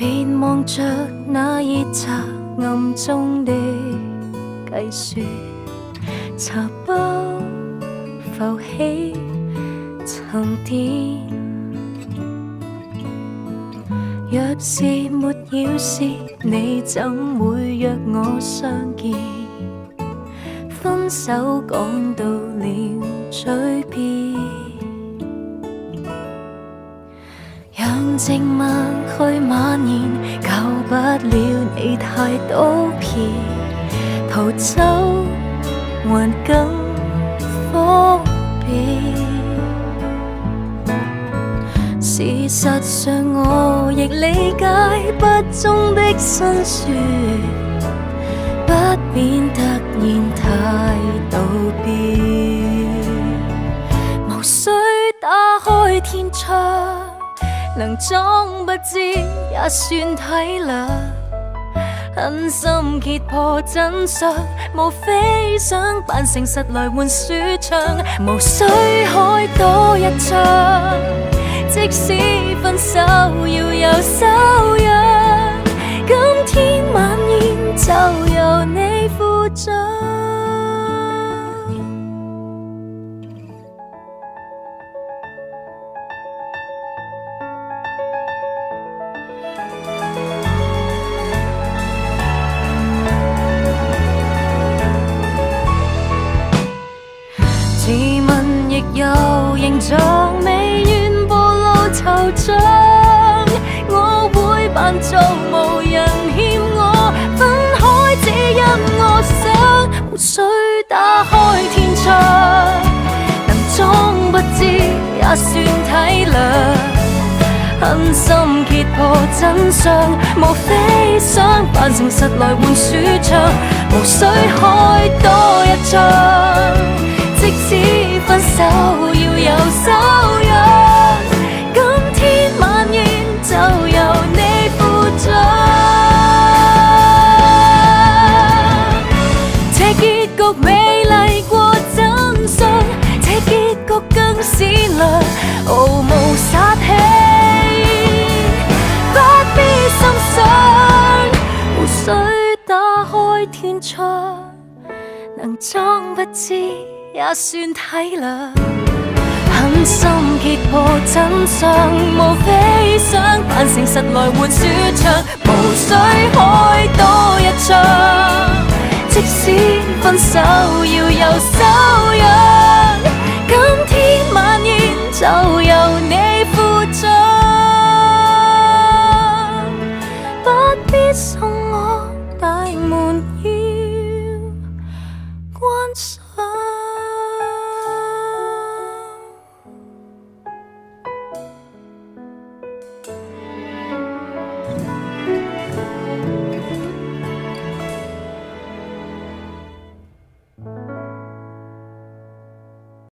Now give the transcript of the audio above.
便望着那熱茶暗中的計算，茶包浮起沉澱。若是沒要事，你怎會約我相見？分手講到了嘴邊，讓靜默去蔓延，救不了你太多遍，逃走還更方便。事實上我亦理解不忠的辛酸，不免突然太道別，無需打開天窗，能裝不知也算體諒。狠心揭破真相，無非想扮誠實來換舒暢，無需開多一槍。即使分手要有修養，今天晚宴就由你負責。自問亦有形狀，未願暴露惆悵，我會扮做無人欠我，分開只因我想，無需打開天窗，能裝不知也算體諒。狠心揭破真相，無非想扮誠實來換舒暢，無需開多一槍。即使分手要有修養，今天晚宴就由你負責。這結局美麗過真相，這結局更善良，毫無殺氣，不必心傷，無需打開天窗，能裝不知也算體諒。狠心揭破真相，無非想扮誠實來換舒暢，無需開多一槍。即使分手要有修養，今天晚宴就由你負責，不必送我大門要關上。